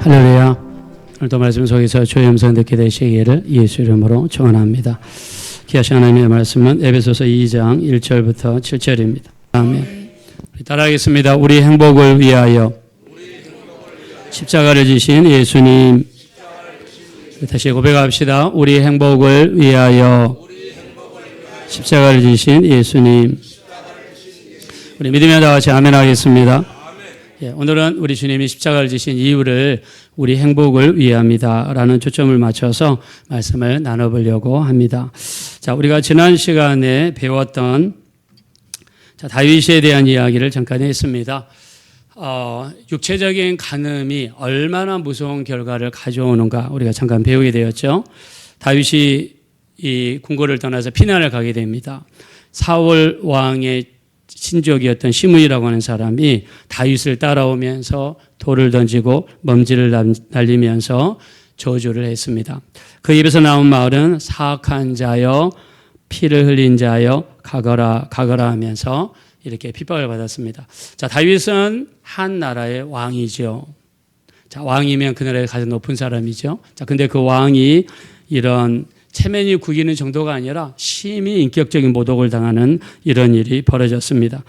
할렐루야. 오늘도 말씀 속에서 주의 음성 듣게 되시기를 예수 이름으로 축원합니다. 귀하신 하나님의 말씀은 에베소서 2장 1절부터 7절입니다. 아멘. 따라하겠습니다. 우리 행복을 위하여 십자가를 지신 예수님. 다시 고백합시다. 우리 행복을 위하여 십자가를 지신 예수님. 우리 믿으며 다 같이 아멘 하겠습니다. 오늘은 우리 주님이 십자가를 지신 이유를 우리 행복을 위함이다라는 초점을 맞춰서 말씀을 나눠보려고 합니다. 자, 우리가 지난 시간에 배웠던 다윗에 대한 이야기를 잠깐 했습니다. 육체적인 간음이 얼마나 무서운 결과를 가져오는가 우리가 잠깐 배우게 되었죠. 다윗이 이 궁궐을 떠나서 피난을 가게 됩니다. 사울 왕의 친족이었던 시므이라고 하는 사람이 다윗을 따라오면서 돌을 던지고 먼지를 날리면서 저주를 했습니다. 그 입에서 나온 말은 사악한 자여 피를 흘린 자여 가거라 가거라 하면서 이렇게 핍박을 받았습니다. 자, 다윗은 한 나라의 왕이죠. 자, 왕이면 그 나라의 가장 높은 사람이죠. 자, 근데 그 왕이 이런 체면이 구기는 정도가 아니라 심히 인격적인 모독을 당하는 이런 일이 벌어졌습니다.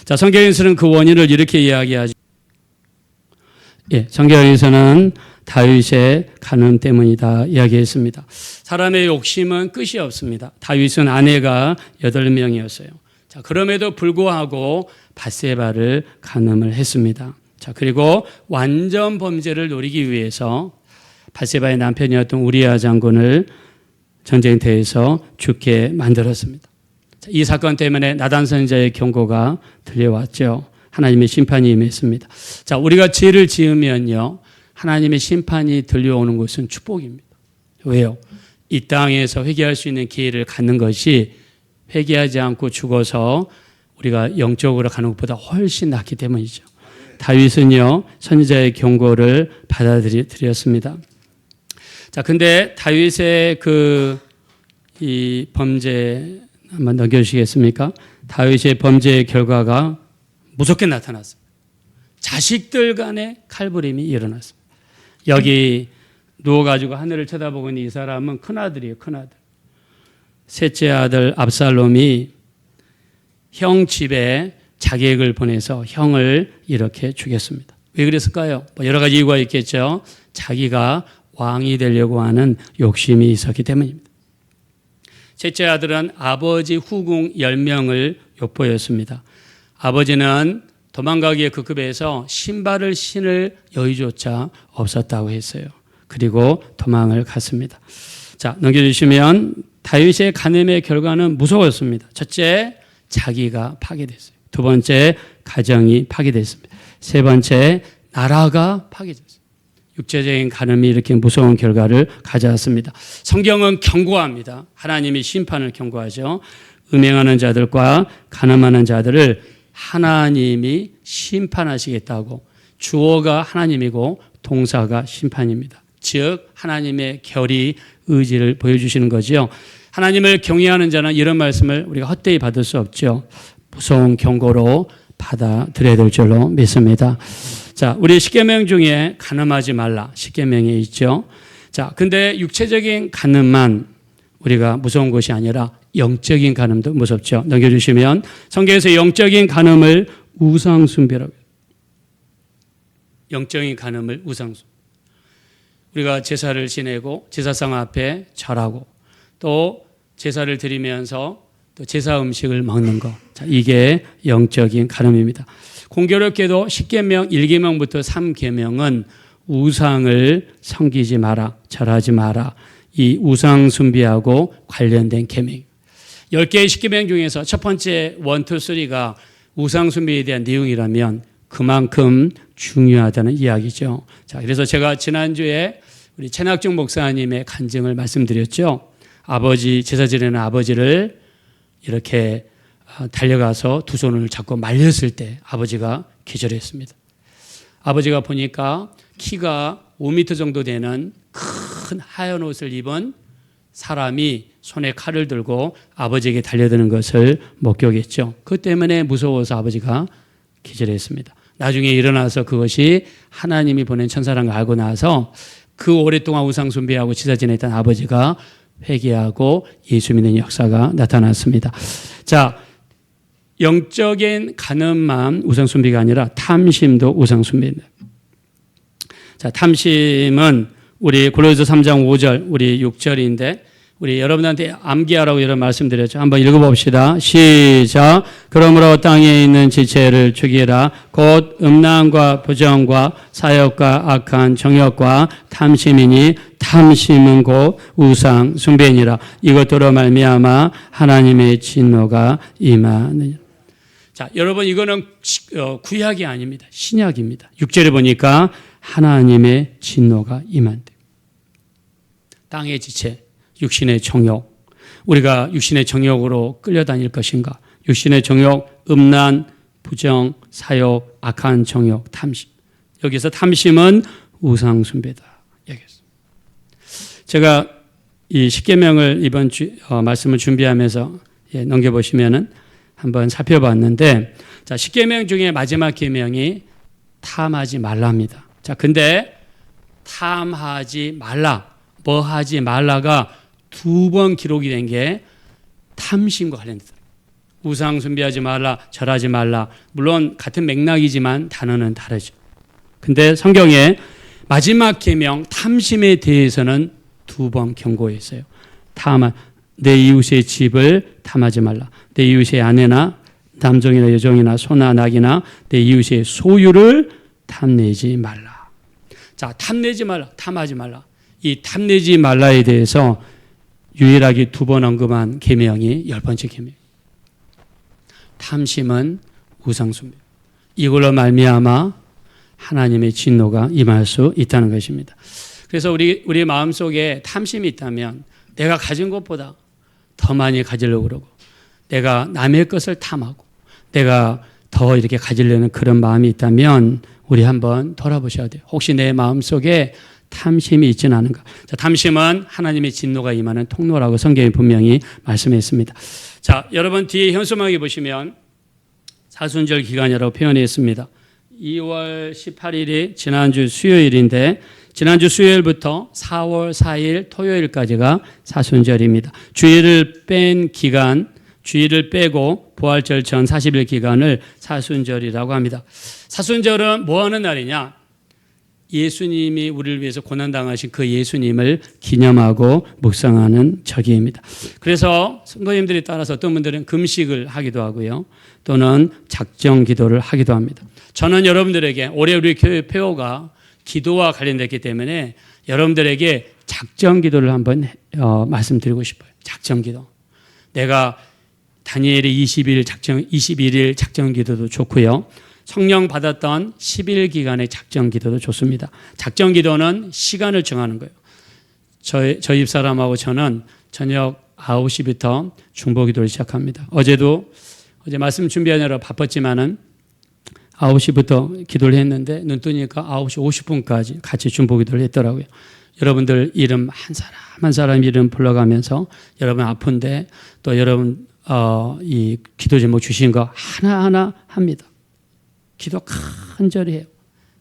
자, 성경에서는 그 원인을 이렇게 이야기하죠. 성경에서는 다윗의 간음 때문이다 이야기했습니다. 사람의 욕심은 끝이 없습니다. 다윗은 아내가 8명이었어요. 자, 그럼에도 불구하고 밧세바를 간음을 했습니다. 자, 그리고 완전 범죄를 노리기 위해서 밧세바의 남편이었던 우리아 장군을 전쟁터에서 죽게 만들었습니다. 이 사건 때문에 나단 선지자의 경고가 들려왔죠. 하나님의 심판이 임했습니다. 자, 우리가 죄를 지으면요, 하나님의 심판이 들려오는 것은 축복입니다. 왜요? 이 땅에서 회개할 수 있는 기회를 갖는 것이 회개하지 않고 죽어서 우리가 영적으로 가는 것보다 훨씬 낫기 때문이죠. 다윗은요, 선지자의 경고를 받아들였습니다. 자, 근데 다윗의 이 범죄 한번 넘겨주시겠습니까? 다윗의 범죄의 결과가 무섭게 나타났습니다. 자식들 간의 칼부림이 일어났습니다. 여기 누워가지고 하늘을 쳐다보고 있는 이 사람은 큰아들이에요, 큰아들. 셋째 아들 압살롬이 형 집에 자객을 보내서 형을 이렇게 죽였습니다. 왜 그랬을까요? 여러 가지 이유가 있겠죠. 자기가 왕이 되려고 하는 욕심이 있었기 때문입니다. 셋째 아들은 아버지 후궁 10명을 욕보였습니다. 아버지는 도망가기에 급급해서 신발을 신을 여유조차 없었다고 했어요. 그리고 도망을 갔습니다. 자, 넘겨주시면 다윗의 간음의 결과는 무서웠습니다. 첫째, 자기가 파괴됐어요. 두 번째, 가정이 파괴됐습니다. 세 번째, 나라가 파괴됐어요. 육체적인 간음이 이렇게 무서운 결과를 가져왔습니다. 성경은 경고합니다. 하나님이 심판을 경고하죠. 음행하는 자들과 간음하는 자들을 하나님이 심판하시겠다고. 주어가 하나님이고 동사가 심판입니다. 즉 하나님의 결의 의지를 보여주시는 거죠. 하나님을 경외하는 자는 이런 말씀을 우리가 헛되이 받을 수 없죠. 무서운 경고로 받아들여야 될 줄로 믿습니다. 자, 우리 십계명 중에 간음하지 말라 십계명에 있죠. 자, 근데 육체적인 간음만 우리가 무서운 것이 아니라 영적인 간음도 무섭죠. 넘겨주시면 성경에서 영적인 간음을 우상숭배라고 해요. 영적인 간음을 우상숭배. 우리가 제사를 지내고 제사상 앞에 절하고 또 제사를 드리면서 또 제사 음식을 먹는 것. 자, 이게 영적인 간음입니다. 공교롭게도 10계명 1계명부터 3계명은 우상을 섬기지 마라, 절하지 마라. 이 우상 숭배하고 관련된 계명. 10개의 10계명 중에서 첫 번째 1, 2, 3가 우상 숭배에 대한 내용이라면 그만큼 중요하다는 이야기죠. 자, 그래서 제가 지난주에 우리 최낙정 목사님의 간증을 말씀드렸죠. 아버지, 제사 지내는 아버지를 이렇게 달려가서 두 손을 잡고 말렸을 때 아버지가 기절했습니다. 아버지가 보니까 키가 5m 정도 되는 큰 하얀 옷을 입은 사람이 손에 칼을 들고 아버지에게 달려드는 것을 목격했죠. 그 때문에 무서워서 아버지가 기절했습니다. 나중에 일어나서 그것이 하나님이 보낸 천사라는 걸 알고 나서 그 오랫동안 우상 숭배하고 지사 지냈던 아버지가 회개하고 예수 믿는 역사가 나타났습니다. 자, 영적인 간음만 우상 숭배가 아니라 탐심도 우상 숭배입니다. 자, 탐심은 우리 고린도서 3장 5절, 우리 6절인데 우리 여러분한테 암기하라고 이런 말씀드렸죠. 한번 읽어봅시다. 시작. 그러므로 땅에 있는 지체를 죽이라. 곧 음란과 부정과 사욕과 악한 정욕과 탐심이니 탐심은 곧 우상 숭배니라. 이것들로 말미암아 하나님의 진노가 임하느니라. 자, 여러분 이거는 구약이 아닙니다. 신약입니다. 6절에 보니까 하나님의 진노가 임한대. 땅의 지체, 육신의 정욕. 우리가 육신의 정욕으로 끌려다닐 것인가? 육신의 정욕, 음란, 부정, 사욕, 악한 정욕, 탐심. 여기서 탐심은 우상 숭배다. 여기서. 제가 이 십계명을 이번 말씀을 준비하면서 넘겨보시면은 한번 살펴봤는데, 자, 십계명 중에 마지막 계명이 탐하지 말라입니다. 자, 근데 탐하지 말라, 뭐 하지 말라가 2번 기록이 된 게 탐심과 관련돼요. 우상 숭배하지 말라, 절하지 말라. 물론 같은 맥락이지만 단어는 다르죠. 근데 성경에 마지막 계명 탐심에 대해서는 2번 경고했어요. 내 이웃의 집을 탐하지 말라. 내 이웃의 아내나 남종이나 여종이나 소나 낙이나 내 이웃의 소유를 탐내지 말라. 자, 탐내지 말라, 탐하지 말라. 이 탐내지 말라에 대해서 유일하게 2번 언급한 계명이 10번째 계명. 탐심은 우상숭배. 이걸로 말미암아 하나님의 진노가 임할 수 있다는 것입니다. 그래서 우리 마음속에 탐심이 있다면 내가 가진 것보다 더 많이 가지려고 그러고 내가 남의 것을 탐하고 내가 더 이렇게 가지려는 그런 마음이 있다면 우리 한번 돌아보셔야 돼요. 혹시 내 마음속에 탐심이 있지는 않은가? 자, 탐심은 하나님의 진노가 임하는 통로라고 성경이 분명히 말씀했습니다. 자, 여러분 뒤에 현수막에 보시면 사순절 기간이라고 표현했습니다. 2월 18일이 지난주 수요일인데 지난주 수요일부터 4월 4일 토요일까지가 사순절입니다. 주일을 빼고 부활절 전 40일 기간을 사순절이라고 합니다. 사순절은 뭐 하는 날이냐? 예수님이 우리를 위해서 고난당하신 그 예수님을 기념하고 묵상하는 절기입니다. 그래서 성도님들에 따라서 어떤 분들은 금식을 하기도 하고요. 또는 작정 기도를 하기도 합니다. 저는 여러분들에게 올해 우리 교회 폐허가 기도와 관련됐기 때문에 여러분들에게 작정 기도를 한번 말씀드리고 싶어요. 작정 기도. 내가 다니엘의 21일 작정 기도도 좋고요. 성령 받았던 10일 기간의 작정 기도도 좋습니다. 작정 기도는 시간을 정하는 거예요. 저희 집사람하고 저는 저녁 9시부터 중보 기도를 시작합니다. 어제 말씀 준비하느라 바빴지만은 9시부터 기도를 했는데 눈 뜨니까 9시 50분까지 같이 중보 기도를 했더라고요. 여러분들 이름 한 사람 이름 불러가면서 여러분 아픈데 또 여러분 이 기도 제목 주신 거 하나하나 합니다. 기도 간절히 해요.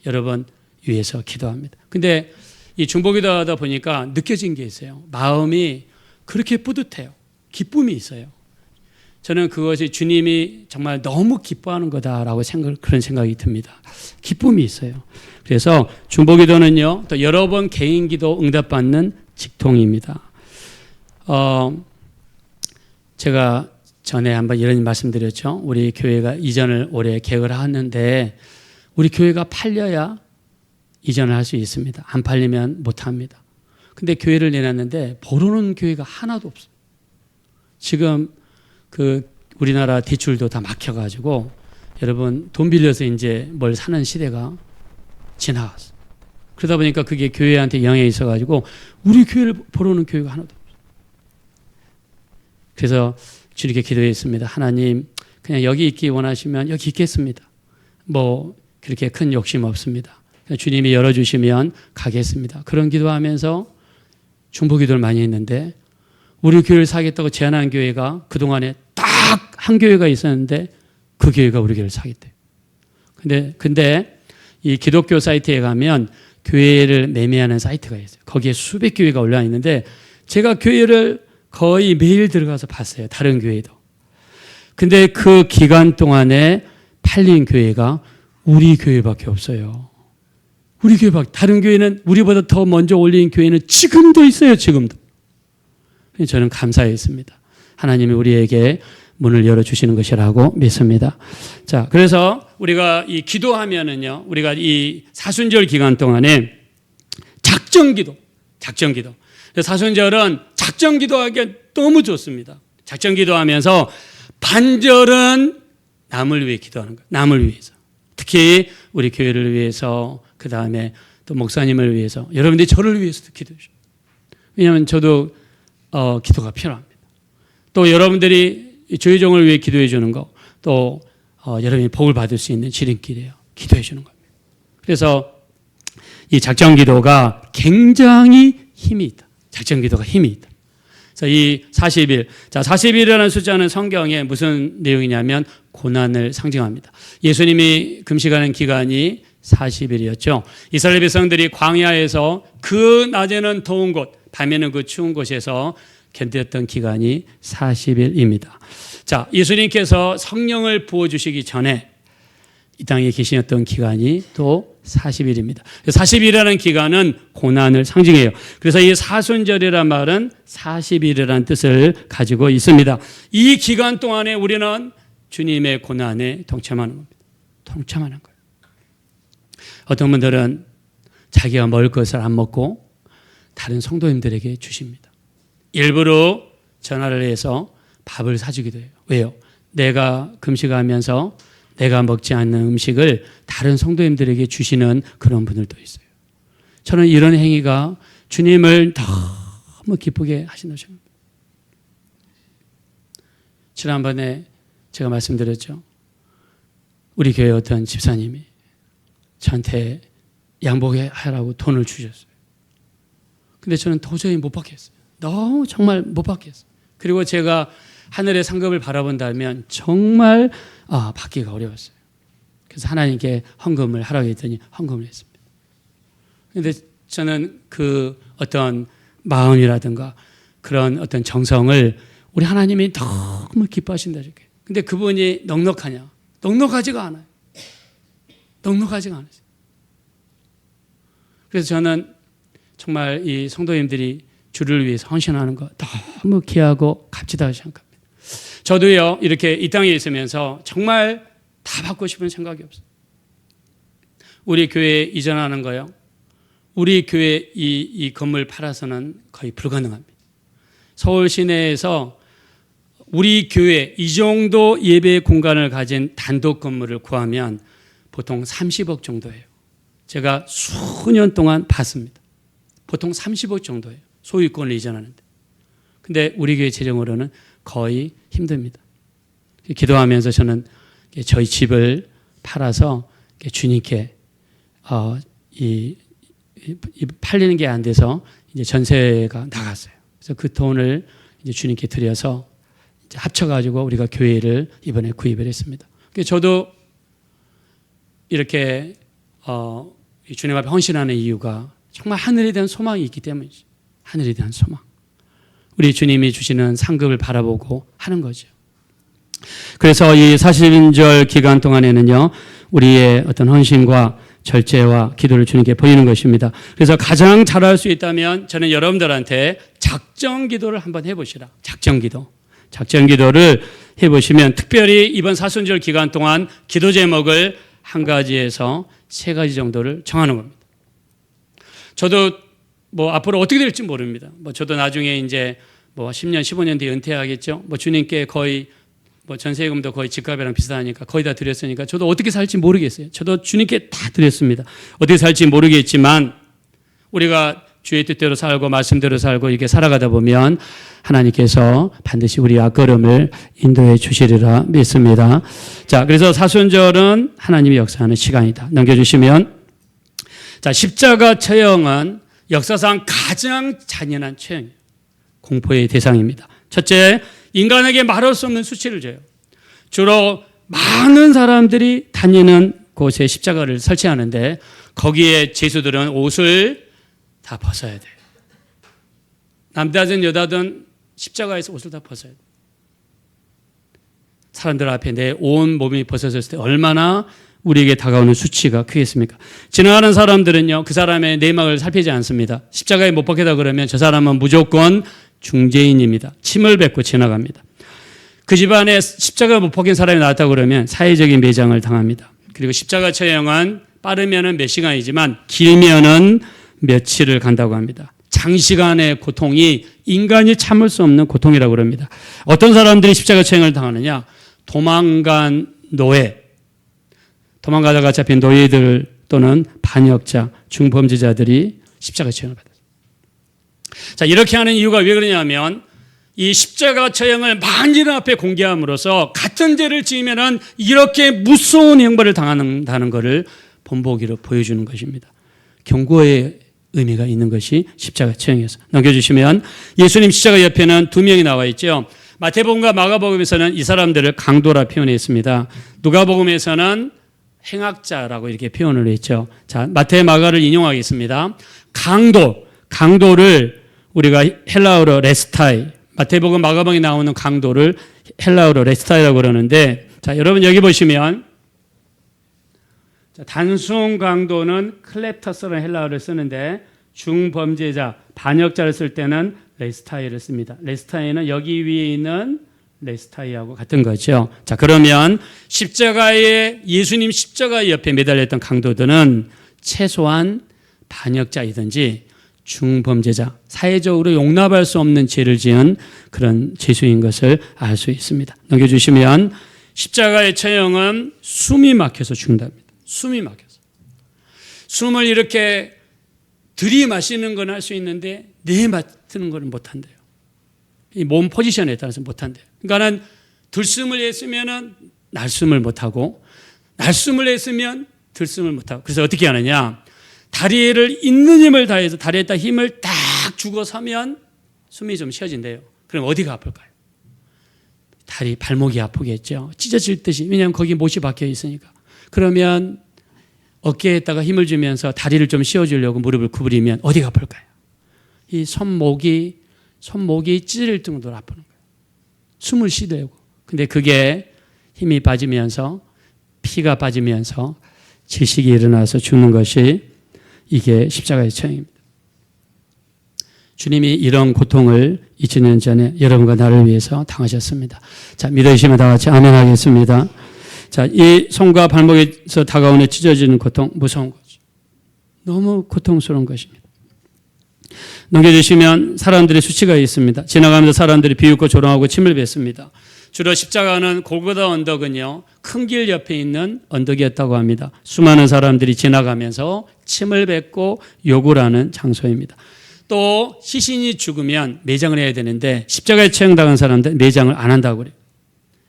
여러분 위해서 기도합니다. 근데 이 중보기도 하다 보니까 느껴진 게 있어요. 마음이 그렇게 뿌듯해요. 기쁨이 있어요. 저는 그것이 주님이 정말 너무 기뻐하는 거다라고 그런 생각이 듭니다. 기쁨이 있어요. 그래서 중보기도는요, 또 여러 번 개인기도 응답받는 직통입니다. 제가 전에 한번 이런 말씀드렸죠. 우리 교회가 이전을 올해 계획을 하는데 우리 교회가 팔려야 이전을 할 수 있습니다. 안 팔리면 못 합니다. 근데 교회를 내놨는데 보러는 교회가 하나도 없어요. 지금 우리나라 대출도 다 막혀가지고 여러분 돈 빌려서 이제 뭘 사는 시대가 지나갔어요. 그러다 보니까 그게 교회한테 영향이 있어가지고 우리 교회를 보러는 교회가 하나도 없어요. 그래서 주님께 기도했습니다. 하나님, 그냥 여기 있기 원하시면 여기 있겠습니다. 뭐 그렇게 큰 욕심 없습니다. 주님이 열어주시면 가겠습니다. 그런 기도하면서 중보기도를 많이 했는데 우리 교회를 사겠다고 제안한 교회가 그동안에 딱 한 교회가 있었는데 그 교회가 우리 교회를 사겠대요. 근데 이 기독교 사이트에 가면 교회를 매매하는 사이트가 있어요. 거기에 수백 교회가 올라와 있는데 제가 교회를 거의 매일 들어가서 봤어요. 다른 교회도. 근데 그 기간 동안에 팔린 교회가 우리 교회밖에 없어요. 우리 교회밖에. 다른 교회는 우리보다 더 먼저 올린 교회는 지금도 있어요. 지금도. 저는 감사했습니다. 하나님이 우리에게 문을 열어주시는 것이라고 믿습니다. 자, 그래서 우리가 이 기도하면은요, 우리가 이 사순절 기간 동안에 작정기도. 사순절은 작정기도하기 너무 좋습니다. 작정기도하면서 반절은 남을 위해 기도하는 거예요. 남을 위해서. 특히 우리 교회를 위해서, 그 다음에 또 목사님을 위해서, 여러분들이 저를 위해서도 기도해 주십시오. 왜냐하면 저도 기도가 필요합니다. 또 여러분들이 조혜정을 위해 기도해 주는 거, 또 여러분이 복을 받을 수 있는 지름길이에요. 기도해 주는 겁니다. 그래서 이 작정기도가 굉장히 힘이 있다. 작정기도가 힘이 있다. 그래서 이 40일, 자 40일이라는 숫자는 성경에 무슨 내용이냐면 고난을 상징합니다. 예수님이 금식하는 기간이 40일이었죠. 이스라엘 백성들이 광야에서 그 낮에는 더운 곳, 밤에는 그 추운 곳에서 견뎠던 기간이 40일입니다. 자, 예수님께서 성령을 부어주시기 전에 이 땅에 계시었던 기간이 또 40일입니다. 40일이라는 기간은 고난을 상징해요. 그래서 이 사순절이라는 말은 40일이라는 뜻을 가지고 있습니다. 이 기간 동안에 우리는 주님의 고난에 동참하는 겁니다. 동참하는 거예요. 어떤 분들은 자기가 먹을 것을 안 먹고 다른 성도님들에게 주십니다. 일부러 전화를 해서 밥을 사주기도 해요. 왜요? 내가 금식하면서 내가 먹지 않는 음식을 다른 성도님들에게 주시는 그런 분들도 있어요. 저는 이런 행위가 주님을 너무 기쁘게 하시는 것입니다. 지난번에 제가 말씀드렸죠. 우리 교회 어떤 집사님이 저한테 양복하라고 돈을 주셨어요. 근데 저는 도저히 못 받겠어요. 너무 정말 못 받겠어요. 그리고 제가 하늘의 상급을 바라본다면 정말 받기가 어려웠어요. 그래서 하나님께 헌금을 하라고 했더니 헌금을 했습니다. 그런데 저는 그 어떤 마음이라든가 그런 어떤 정성을 우리 하나님이 너무 기뻐하신다 이렇게. 근데 그분이 넉넉하냐? 넉넉하지가 않아요. 넉넉하지가 않아요. 그래서 저는 정말 이 성도님들이 주를 위해서 헌신하는 거 너무 귀하고 값지다고 생각합니다. 저도요, 이렇게 이 땅에 있으면서 정말 다 받고 싶은 생각이 없어요. 우리 교회에 이전하는 거요. 우리 교회 이 건물 팔아서는 거의 불가능합니다. 서울 시내에서 우리 교회 이 정도 예배 공간을 가진 단독 건물을 구하면 보통 30억 정도예요. 제가 수년 동안 봤습니다. 보통 30억 정도예요. 소유권을 이전하는데. 근데 우리 교회 재정으로는 거의 힘듭니다. 기도하면서 저는 저희 집을 팔아서 주님께 팔리는 게 안 돼서 이제 전세가 나갔어요. 그래서 그 돈을 이제 주님께 드려서 이제 합쳐가지고 우리가 교회를 이번에 구입을 했습니다. 저도 이렇게 주님 앞에 헌신하는 이유가 정말 하늘에 대한 소망이 있기 때문이죠. 하늘에 대한 소망. 우리 주님이 주시는 상급을 바라보고 하는 거죠. 그래서 이 40인절 기간 동안에는요, 우리의 어떤 헌신과 절제와 기도를 주님께 보이는 것입니다. 그래서 가장 잘할 수 있다면 저는 여러분들한테 작정 기도를 한번 해보시라. 작정 기도. 작정 기도를 해보시면 특별히 이번 사순절 기간 동안 기도 제목을 한 가지에서 세 가지 정도를 정하는 겁니다. 저도 앞으로 어떻게 될지 모릅니다. 저도 나중에 이제 10년, 15년 뒤에 은퇴하겠죠. 주님께 거의 전세금도 거의 집값이랑 비슷하니까 거의 다 드렸으니까 저도 어떻게 살지 모르겠어요. 저도 주님께 다 드렸습니다. 어떻게 살지 모르겠지만 우리가 주의 뜻대로 살고 말씀대로 살고 이렇게 살아가다 보면 하나님께서 반드시 우리 앞걸음을 인도해 주시리라 믿습니다. 자, 그래서 사순절은 하나님이 역사하는 시간이다. 넘겨주시면, 자, 십자가 처형은 역사상 가장 잔인한 처형이에요. 공포의 대상입니다. 첫째, 인간에게 말할 수 없는 수치를 줘요. 주로 많은 사람들이 다니는 곳에 십자가를 설치하는데 거기에 제수들은 옷을 다 벗어야 돼요. 남자든 여자든 십자가에서 옷을 다 벗어야 돼요. 사람들 앞에 내 온 몸이 벗어졌을 때 얼마나 우리에게 다가오는 수치가 크겠습니까? 지나가는 사람들은요, 그 사람의 내막을 살피지 않습니다. 십자가에 못 박히다 그러면 저 사람은 무조건 중죄인입니다. 침을 뱉고 지나갑니다. 그 집안에 십자가 못 박힌 사람이 나왔다 그러면 사회적인 매장을 당합니다. 그리고 십자가 처형은 빠르면은 몇 시간이지만 길면은 며칠을 간다고 합니다. 장시간의 고통이 인간이 참을 수 없는 고통이라고 합니다. 어떤 사람들이 십자가 처형을 당하느냐? 도망간 노예, 도망가다가 잡힌 노예들 또는 반역자, 중범죄자들이 십자가 처형을 받았습니다. 자, 이렇게 하는 이유가 왜 그러냐면 이 십자가 처형을 만인 앞에 공개함으로써 같은 죄를 지으면은 이렇게 무서운 형벌을 당한다는 것을 본보기로 보여주는 것입니다. 경고의 의미가 있는 것이 십자가 처형이어서. 넘겨주시면 예수님 십자가 옆에는 두 명이 나와 있죠. 마태복음과 마가복음에서는 이 사람들을 강도라 표현했습니다. 누가복음에서는 행악자라고 이렇게 표현을 했죠. 자, 마태 마가를 인용하겠습니다. 강도를 우리가 헬라어로 레스타이, 마태복음 마가복음에 나오는 강도를 헬라어로 레스타이라고 그러는데, 자, 여러분 여기 보시면 단순 강도는 클레프터스라는 헬라어를 쓰는데 중범죄자, 반역자를 쓸 때는 레스타이를 씁니다. 레스타이는 여기 위에 있는 레스타이하고 같은 거죠. 자, 그러면 예수님 십자가 옆에 매달렸던 강도들은 최소한 반역자이든지 중범죄자, 사회적으로 용납할 수 없는 죄를 지은 그런 죄수인 것을 알 수 있습니다. 넘겨주시면 십자가의 처형은 숨이 막혀서 죽는답니다. 숨이 막혀서. 숨을 이렇게 들이마시는 건 할 수 있는데 내맡는 건 못한대요. 이 몸 포지션에 따라서 못한대요. 그러니까는 들숨을 했으면 날숨을 못하고 날숨을 했으면 들숨을 못하고, 그래서 어떻게 하느냐, 다리를 있는 힘을 다해서 다리에다 힘을 딱 주고 서면 숨이 좀 쉬어진대요. 그럼 어디가 아플까요? 다리, 발목이 아프겠죠. 찢어질 듯이. 왜냐하면 거기 못이 박혀 있으니까. 그러면 어깨에다가 힘을 주면서 다리를 좀 씌워주려고 무릎을 구부리면 어디가 아플까요? 이 손목이 찢어질 정도로 아프는 거예요. 숨을 쉬려고. 근데 그게 힘이 빠지면서 피가 빠지면서 질식이 일어나서 죽는 것이 이게 십자가의 처형입니다. 주님이 이런 고통을 2000년 전에 여러분과 나를 위해서 당하셨습니다. 자, 믿으시면 다 같이 아멘 하겠습니다. 자, 이 손과 발목에서 다가오는 찢어지는 고통, 무서운 거죠. 너무 고통스러운 것입니다. 넘겨주시면 사람들의 수치가 있습니다. 지나가면서 사람들이 비웃고 조롱하고 침을 뱉습니다. 주로 십자가는 골고다 언덕은요, 큰 길 옆에 있는 언덕이었다고 합니다. 수많은 사람들이 지나가면서 침을 뱉고 욕을 하는 장소입니다. 또 시신이 죽으면 매장을 해야 되는데 십자가에 처형당한 사람들 매장을 안 한다고 그래요.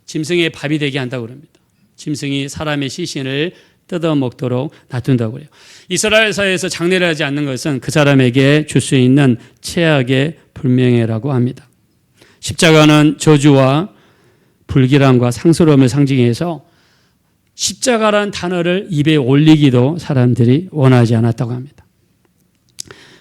짐승의 밥이 되게 한다고 그럽니다. 짐승이 사람의 시신을 뜯어먹도록 놔둔다고 그래요. 이스라엘 사회에서 장례를 하지 않는 것은 그 사람에게 줄 수 있는 최악의 불명예라고 합니다. 십자가는 저주와 불길함과 상스러움을 상징해서 십자가란 단어를 입에 올리기도 사람들이 원하지 않았다고 합니다.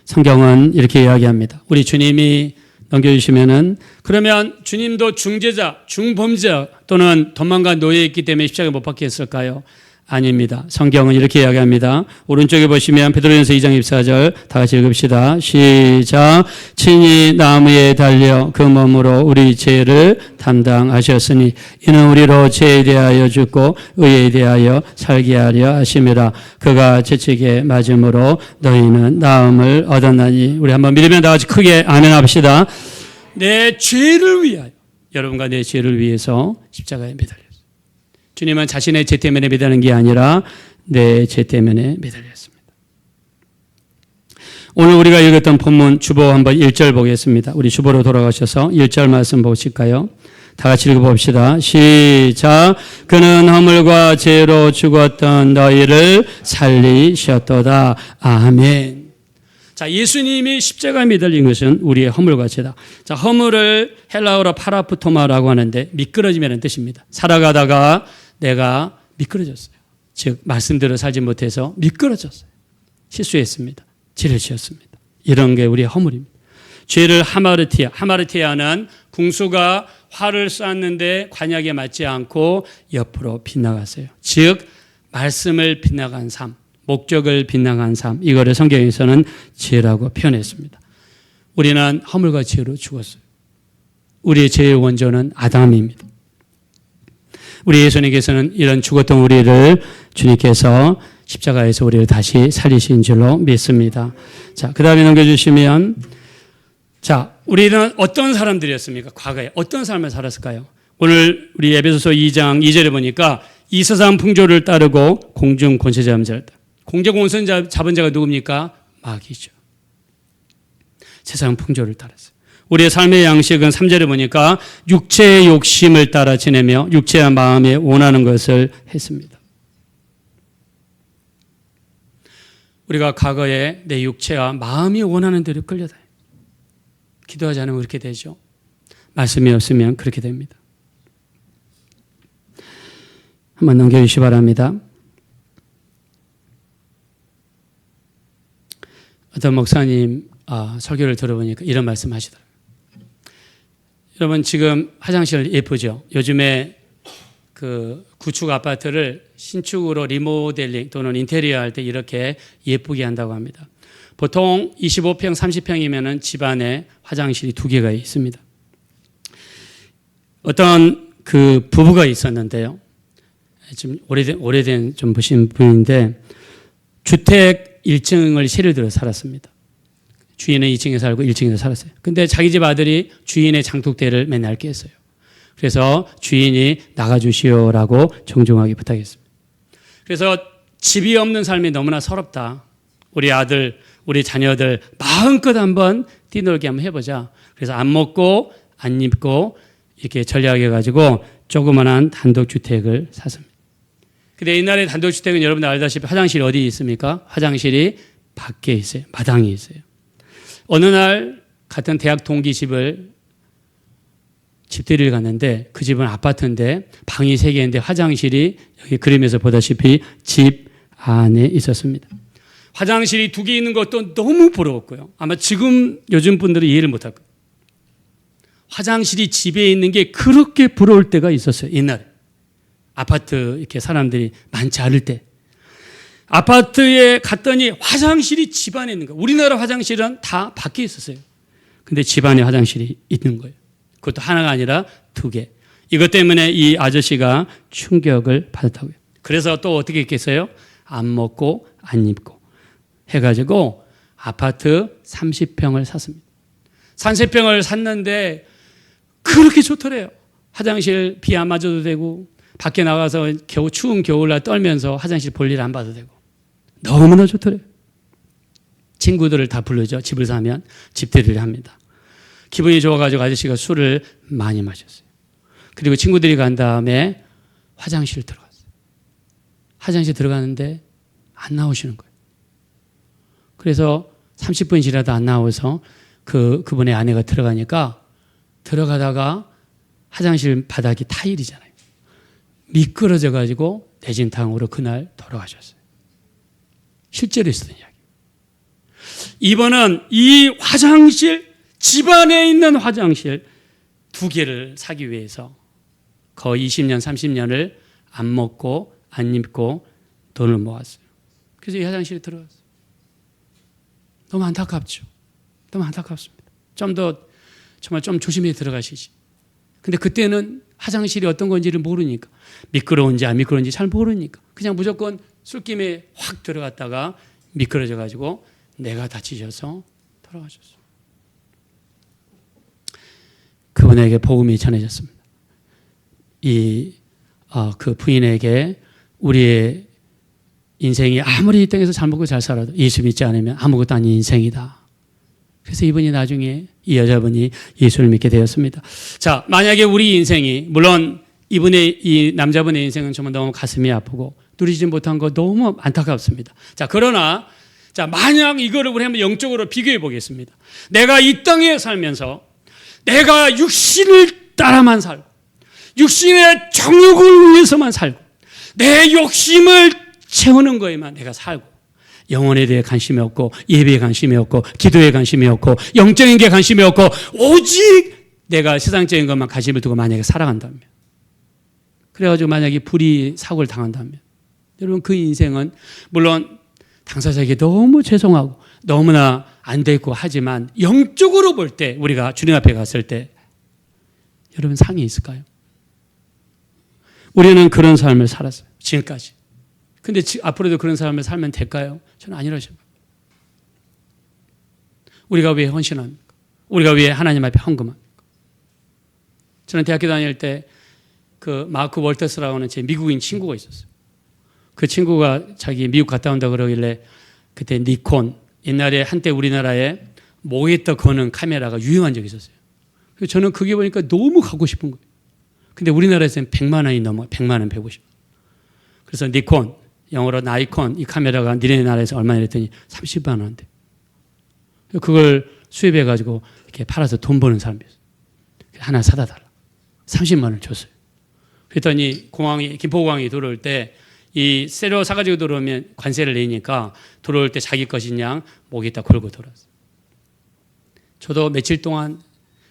성경은 이렇게 이야기합니다. 우리 주님이 넘겨주시면은, 그러면 주님도 중죄자, 중범죄자 또는 도망간 노예였기 때문에 십자가에 못 박혀 있을까요? 아닙니다. 성경은 이렇게 이야기합니다. 오른쪽에 보시면 베드로전서 2장 24절 다 같이 읽읍시다. 시작. 친히 나무에 달려 그 몸으로 우리 죄를 담당하셨으니 이는 우리로 죄에 대하여 죽고 의에 대하여 살게 하려 하심이라. 그가 채찍에 맞음으로 너희는 나음을 얻었나니. 우리 한번 믿으면 다 같이 크게 아멘 합시다. 내 죄를 위하여, 여러분과 내 죄를 위해서 십자가에 매달렸어요. 주님은 자신의 죄 때문에 매달린 게 아니라 내 죄 때문에 매달렸습니다. 오늘 우리가 읽었던 본문 주보 한번 1절 보겠습니다. 우리 주보로 돌아가셔서 1절 말씀 보실까요? 다 같이 읽어봅시다. 시작. 그는 허물과 죄로 죽었던 너희를 살리셨도다. 아멘. 자, 예수님이 십자가에 매달린 것은 우리의 허물과 죄다. 자, 허물을 헬라어로 파라프토마라고 하는데 미끄러짐이라는 뜻입니다. 살아가다가 내가 미끄러졌어요. 즉 말씀대로 살지 못해서 미끄러졌어요. 실수했습니다. 죄를 지었습니다. 이런 게 우리의 허물입니다. 죄를 하마르티아는 궁수가 활을 쐈는데 관약에 맞지 않고 옆으로 빗나갔어요. 즉 말씀을 빗나간 삶, 목적을 빗나간 삶, 이거를 성경에서는 죄라고 표현했습니다. 우리는 허물과 죄로 죽었어요. 우리의 죄의 원조는 아담입니다. 우리 예수님께서는 이런 죽었던 우리를 주님께서 십자가에서 우리를 다시 살리신 줄로 믿습니다. 자, 그 다음에 넘겨주시면, 자, 우리는 어떤 사람들이었습니까? 과거에 어떤 삶을 살았을까요? 오늘 우리 에베소서 2장 2절에 보니까 이 세상 풍조를 따르고 공중 권세 잡은 자를 따르고, 공중 권세 잡은 자가 누굽니까? 마귀죠. 세상 풍조를 따랐어요. 우리의 삶의 양식은 3절에 보니까 육체의 욕심을 따라 지내며 육체와 마음에 원하는 것을 했습니다. 우리가 과거에 내 육체와 마음이 원하는 대로 끌려다녀요. 기도하지 않으면 그렇게 되죠. 말씀이 없으면 그렇게 됩니다. 한번 넘겨주시기 바랍니다. 어떤 목사님 설교를 들어보니까 이런 말씀 하시더라고요. 여러분 지금 화장실 예쁘죠? 요즘에 그 구축 아파트를 신축으로 리모델링 또는 인테리어 할 때 이렇게 예쁘게 한다고 합니다. 보통 25평, 30평이면 집안에 화장실이 2개가 있습니다. 어떤 그 부부가 있었는데요. 좀 오래된 좀 보신 분인데 주택 1층을 세를 들어 살았습니다. 주인은 2층에 살고 1층에서 살았어요. 근데 자기 집 아들이 주인의 장독대를 맨날 깼어요. 그래서 주인이 나가주시오라고 정중하게 부탁했습니다. 그래서 집이 없는 삶이 너무나 서럽다. 우리 아들, 우리 자녀들 마음껏 한번 뛰놀게 한번 해보자. 그래서 안 먹고 안 입고 이렇게 전략해가지고 조그만한 단독주택을 샀습니다. 근데 옛날에 단독주택은 여러분들 알다시피 화장실이 어디 있습니까? 화장실이 밖에 있어요. 마당에 있어요. 어느 날 같은 대학 동기 집들이를 갔는데 그 집은 아파트인데 방이 3개인데 화장실이 여기 그림에서 보다시피 집 안에 있었습니다. 화장실이 2개 있는 것도 너무 부러웠고요. 아마 지금 요즘 분들은 이해를 못할 거예요. 화장실이 집에 있는 게 그렇게 부러울 때가 있었어요. 옛날에. 아파트 이렇게 사람들이 많지 않을 때. 아파트에 갔더니 화장실이 집 안에 있는 거예요. 우리나라 화장실은 다 밖에 있었어요. 근데 집 안에 화장실이 있는 거예요. 그것도 하나가 아니라 2개. 이것 때문에 이 아저씨가 충격을 받았다고요. 그래서 또 어떻게 했겠어요? 안 먹고 안 입고 해가지고 아파트 30평을 샀습니다. 30평을 샀는데 그렇게 좋더래요. 화장실 비 안 맞아도 되고 밖에 나가서 추운 겨울날 떨면서 화장실 볼 일 안 봐도 되고 너무나 좋더래요. 친구들을 다 부르죠. 집을 사면 집들이를 합니다. 기분이 좋아가지고 아저씨가 술을 많이 마셨어요. 그리고 친구들이 간 다음에 화장실 들어갔어요. 화장실 들어가는데 안 나오시는 거예요. 그래서 30분 지나도 안 나와서 그분의 아내가 들어가니까 들어가다가 화장실 바닥이 타일이잖아요. 미끄러져가지고 뇌진탕으로 그날 돌아가셨어요. 실제로 있었던 이야기. 이번은 이 화장실, 집안에 있는 화장실 2개를 사기 위해서 거의 20년, 30년을 안 먹고 안 입고 돈을 모았어요. 그래서 이 화장실에 들어갔어요. 너무 안타깝죠. 너무 안타깝습니다. 좀 더 정말 좀 조심히 들어가시지. 근데 그때는 화장실이 어떤 건지를 모르니까 미끄러운지 안 미끄러운지 잘 모르니까 그냥 무조건 술김에 확 들어갔다가 미끄러져 가지고 내가 다치셔서 돌아가셨어요. 그분에게 복음이 전해졌습니다. 그 부인에게 우리의 인생이 아무리 이 땅에서 잘 먹고 잘 살아도 예수 믿지 않으면 아무것도 아닌 인생이다. 그래서 이분이 나중에 이 여자분이 예수를 믿게 되었습니다. 자, 만약에 우리 인생이, 물론 이 남자분의 인생은 정말 너무 가슴이 아프고 누리지 못한 거 너무 안타깝습니다. 자, 그러나 자, 만약 이거를 우리 한번 영적으로 비교해 보겠습니다. 내가 이 땅에 살면서 내가 육신을 따라만 살고 육신의 정욕을 위해서만 살고 내 욕심을 채우는 거에만 내가 살고 영혼에 대해 관심이 없고 예배에 관심이 없고 기도에 관심이 없고 영적인 게 관심이 없고 오직 내가 세상적인 것만 관심을 두고 만약에 살아간다면, 그래가지고 만약에 불의 사고를 당한다면, 여러분 그 인생은 물론 당사자에게 너무 죄송하고 너무나 안 됐고 하지만 영적으로 볼 때 우리가 주님 앞에 갔을 때 여러분 상이 있을까요? 우리는 그런 삶을 살았어요. 지금까지. 근데 앞으로도 그런 삶을 살면 될까요? 저는 아니라고 생각합니다. 우리가 왜 헌신합니까? 우리가 왜 하나님 앞에 헌금합니까? 저는 대학교 다닐 때 그 마크 월터스라고 하는 제 미국인 친구가 있었어요. 그 친구가 자기 미국 갔다 온다 그러길래 그때 니콘, 옛날에 한때 우리나라에 목에다 거는 카메라가 유행한 적이 있었어요. 그래서 저는 그게 보니까 너무 갖고 싶은 거예요. 근데 우리나라에서는 100만 원이 넘어요. 100만 원, 150만 원. 그래서 니콘, 영어로 나이콘, 이 카메라가 니네 나라에서 얼마나 이랬더니 30만 원대. 그걸 수입해가지고 이렇게 팔아서 돈 버는 사람이었어요. 하나 사다 달라. 30만 원을 줬어요. 그랬더니 공항에, 김포공항에 들어올 때 이 새로 사가지고 들어오면 관세를 내니까 들어올 때 자기 것이냐 목에다 걸고 들어왔어요. 저도 며칠 동안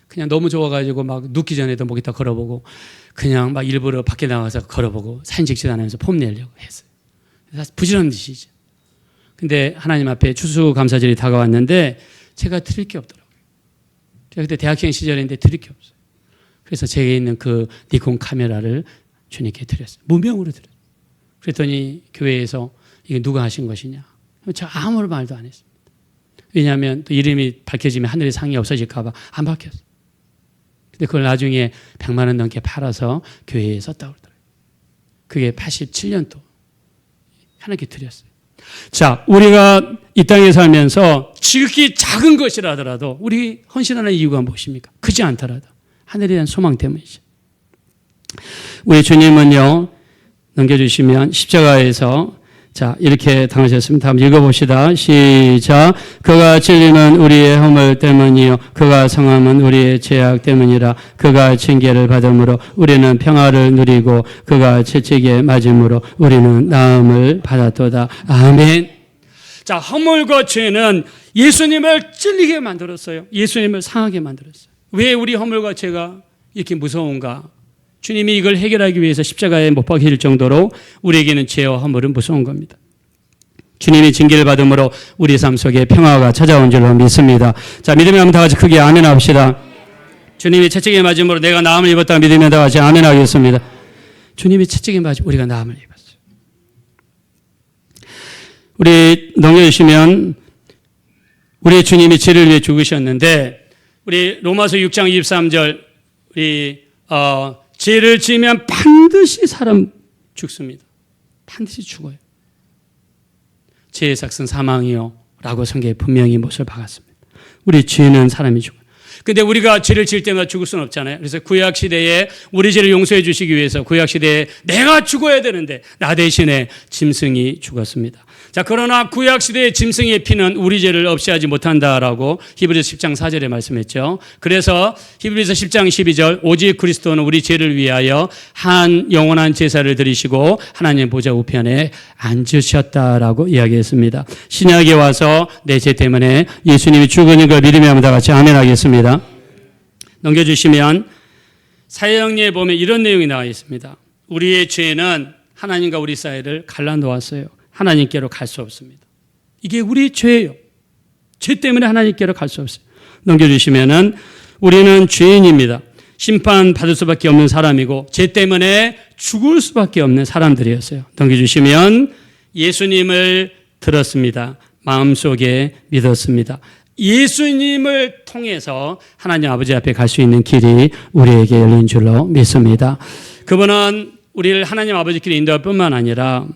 그냥 너무 좋아가지고 막 눕기 전에도 목에다 걸어보고 그냥 막 일부러 밖에 나가서 걸어보고 사진 찍지도 않으면서 폼 내려고 했어요. 부지런한 짓이죠. 근데 하나님 앞에 추수감사절이 다가왔는데 제가 드릴 게 없더라고요. 제가 그때 대학생 시절인데 드릴 게 없어요. 그래서 제게 있는 그 니콘 카메라를 주님께 드렸어요. 무명으로 드렸어요. 그랬더니 교회에서 이게 누가 하신 것이냐. 제가 아무 말도 안 했습니다. 왜냐하면 또 이름이 밝혀지면 하늘의 상이 없어질까 봐 안 밝혔어요. 근데 그걸 나중에 100만 원 넘게 팔아서 교회에 썼다고 그러더라고요. 그게 87년도 하나님께 드렸어요. 자, 우리가 이 땅에 살면서 지극히 작은 것이라 하더라도 우리 헌신하는 이유가 무엇입니까? 크지 않더라도 하늘에 대한 소망 때문이죠. 우리 주님은요, 넘겨주시면 십자가에서 자, 이렇게 당하셨습니다. 한번 읽어봅시다. 시작. 그가 찔림은 우리의 허물 때문이요 그가 상함은 우리의 죄악 때문이라. 그가 징계를 받음으로 우리는 평화를 누리고 그가 채찍에 맞음으로 우리는 나음을 받았도다. 아멘. 자, 허물과 죄는 예수님을 찔리게 만들었어요. 예수님을 상하게 만들었어요. 왜 우리 허물과 죄가 이렇게 무서운가? 주님이 이걸 해결하기 위해서 십자가에 못 박힐 정도로 우리에게는 죄와 허물은 무서운 겁니다. 주님이 징계를 받음으로 우리 삶 속에 평화가 찾아온 줄로 믿습니다. 자, 믿으면 한번 다 같이 크게 아멘 합시다. 주님이 채찍에 맞음으로 내가 나음을 입었다 믿으면 다 같이 아멘 하겠습니다. 주님이 채찍에 맞으면 우리가 나음을 입었어요. 우리 넘겨주시면 우리 주님이 죄를 위해 죽으셨는데 우리 로마서 6장 23절 우리 죄를 지으면 반드시 사람 죽습니다. 반드시 죽어요. 죄의 삭은 사망이요 라고 성경에 분명히 못을 박았습니다. 우리 죄는 사람이 죽어요. 근데 우리가 죄를 지을 때마다 죽을 수는 없잖아요. 그래서 구약시대에 우리 죄를 용서해 주시기 위해서 구약시대에 내가 죽어야 되는데 나 대신에 짐승이 죽었습니다. 자, 그러나 구약시대의 짐승의 피는 우리 죄를 없이 하지 못한다라고 히브리서 10장 4절에 말씀했죠. 그래서 히브리서 10장 12절 오직 그리스도는 우리 죄를 위하여 한 영원한 제사를 드리시고 하나님 보좌 우편에 앉으셨다라고 이야기했습니다. 신약에 와서 내 죄 때문에 예수님이 죽은 걸 믿으면 다 같이 아멘 하겠습니다. 넘겨주시면 사형리에 보면 이런 내용이 나와 있습니다. 우리의 죄는 하나님과 우리 사이를 갈라놓았어요. 하나님께로 갈 수 없습니다. 이게 우리 죄예요. 죄 때문에 하나님께로 갈 수 없어요. 넘겨주시면은 우리는 죄인입니다. 심판받을 수밖에 없는 사람이고 죄 때문에 죽을 수밖에 없는 사람들이었어요. 넘겨주시면 예수님을 들었습니다. 마음속에 믿었습니다. 예수님을 통해서 하나님 아버지 앞에 갈 수 있는 길이 우리에게 열린 줄로 믿습니다. 그분은 우리를 하나님 아버지끼리 인도할 뿐만 아니라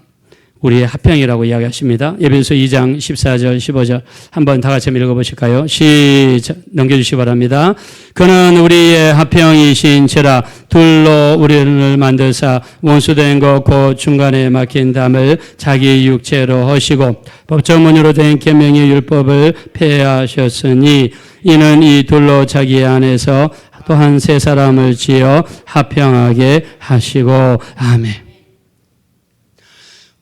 우리의 화평이라고 이야기하십니다. 에베소 2장 14절 15절 한번 다 같이 읽어보실까요? 시작 넘겨주시기 바랍니다. 그는 우리의 화평이신지라 둘로 우리를 만드사 원수된 것 곧 중간에 막힌 담을 자기 육체로 하시고 법조문으로 된 계명의 율법을 폐하셨으니 이는 이 둘로 자기 안에서 또한 세 사람을 지어 화평하게 하시고 아멘.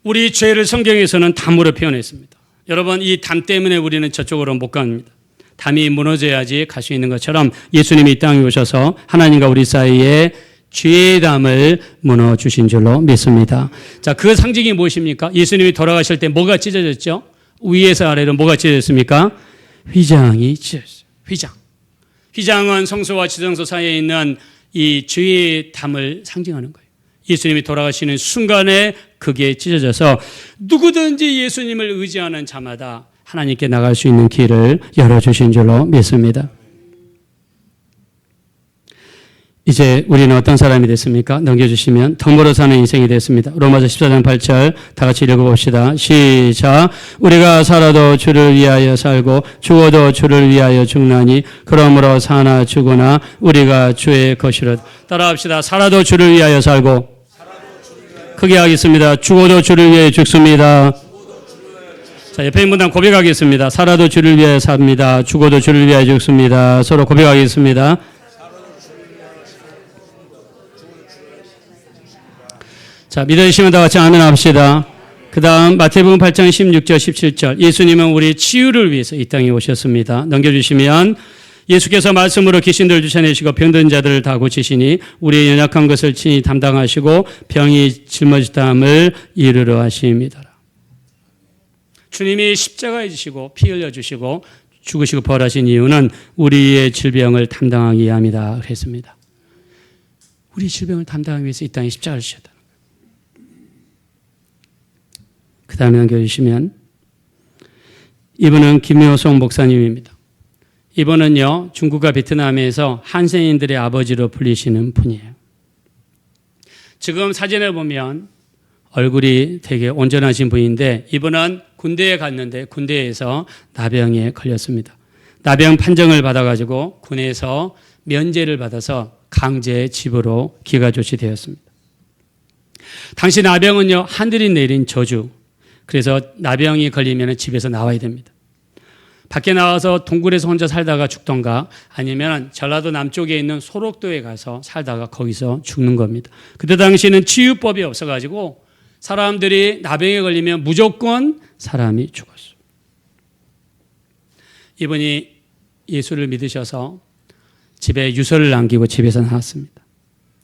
우리 죄를 성경에서는 담으로 표현했습니다. 여러분, 이 담 때문에 우리는 저쪽으로 못 갑니다. 담이 무너져야지 갈 수 있는 것처럼 예수님이 이 땅에 오셔서 하나님과 우리 사이에 죄의 담을 무너주신 줄로 믿습니다. 자, 그 상징이 무엇입니까? 예수님이 돌아가실 때 뭐가 찢어졌죠? 위에서 아래로 뭐가 찢어졌습니까? 휘장이 찢어졌어요. 휘장. 휘장은 성소와 지성소 사이에 있는 이 죄의 담을 상징하는 거예요. 예수님이 돌아가시는 순간에 그게 찢어져서 누구든지 예수님을 의지하는 자마다 하나님께 나갈 수 있는 길을 열어주신 줄로 믿습니다. 이제 우리는 어떤 사람이 됐습니까? 넘겨주시면 덤으로 사는 인생이 됐습니다. 로마서 14장 8절 다 같이 읽어봅시다. 시작. 우리가 살아도 주를 위하여 살고 죽어도 주를 위하여 죽나니 그러므로 사나 죽으나 우리가 주의 것이라. 따라합시다. 살아도 주를 위하여 살고 크게 하겠습니다. 죽어도 주를 위하여 죽습니다. 자, 옆에 있는 분들 고백하겠습니다. 살아도 주를 위하여 삽니다. 죽어도 주를 위하여 죽습니다. 서로 고백하겠습니다. 자, 믿으시면 다 같이 아멘 합시다. 그 다음 마태복음 8장 16절 17절 예수님은 우리 치유를 위해서 이 땅에 오셨습니다. 넘겨주시면 예수께서 말씀으로 귀신들을 쫓아내시고 병든 자들을 다 고치시니 우리의 연약한 것을 친히 담당하시고 병이 짊어지담을 이르러 하십니다. 주님이 십자가에 지시고 피 흘려주시고 죽으시고 부활하신 이유는 우리의 질병을 담당하기 위함이다 그랬습니다. 우리 질병을 담당하기 위해서 이 땅에 십자가를 지셨다. 그 다음에 넘겨주시면 이분은 김효송 목사님입니다. 이분은요 중국과 베트남에서 한센인들의 아버지로 불리시는 분이에요. 지금 사진을 보면 얼굴이 되게 온전하신 분인데 이분은 군대에 갔는데 군대에서 나병에 걸렸습니다. 나병 판정을 받아가지고 군에서 면제를 받아서 강제 집으로 기가 조치되었습니다. 당시 나병은요 하늘이 내린 저주. 그래서 나병이 걸리면 집에서 나와야 됩니다. 밖에 나와서 동굴에서 혼자 살다가 죽던가 아니면 전라도 남쪽에 있는 소록도에 가서 살다가 거기서 죽는 겁니다. 그때 당시에는 치유법이 없어가지고 사람들이 나병에 걸리면 무조건 사람이 죽었어요. 이분이 예수를 믿으셔서 집에 유서를 남기고 집에서 나왔습니다.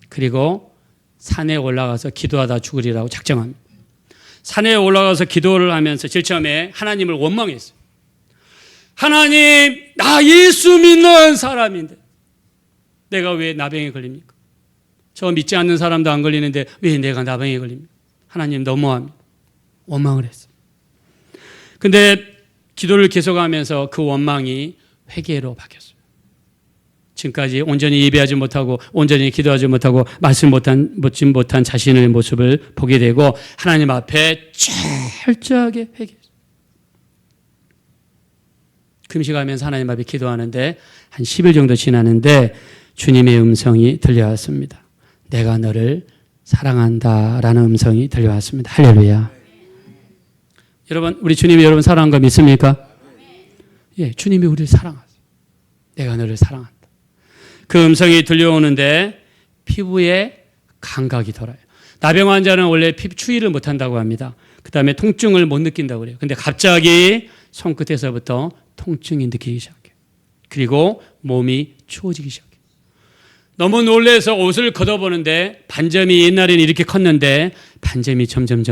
그리고 산에 올라가서 기도하다 죽으리라고 작정합니다. 산에 올라가서 기도를 하면서 제일 처음에 하나님을 원망했어요. 하나님, 나 예수 믿는 사람인데 내가 왜 나병에 걸립니까? 저 믿지 않는 사람도 안 걸리는데 왜 내가 나병에 걸립니까? 하나님 너무합니다. 원망을 했어요. 근데 기도를 계속하면서 그 원망이 회개로 바뀌었어요. 지금까지 온전히 예배하지 못하고 온전히 기도하지 못하고 말씀 묻지 못한 자신의 모습을 보게 되고 하나님 앞에 철저하게 회개했어요. 금식하면서 하나님 앞에 기도하는데 한 10일 정도 지나는데 주님의 음성이 들려왔습니다. 내가 너를 사랑한다라는 음성이 들려왔습니다. 할렐루야. 여러분, 우리 주님이 여러분 사랑한 거 믿습니까? 예, 주님이 우리를 사랑하세요. 내가 너를 사랑한다. 그 음성이 들려오는데 피부에 감각이 돌아요. 나병 환자는 원래 추위를 못한다고 합니다. 그 다음에 통증을 못 느낀다고 그래요. 근데 갑자기 손끝에서부터 통증이 느끼기 시작해요. 그리고 몸이 추워지기 시작해요. 너무 놀라서 옷을 걷어보는데 반점이 옛날에는 이렇게 컸는데 반점이 점점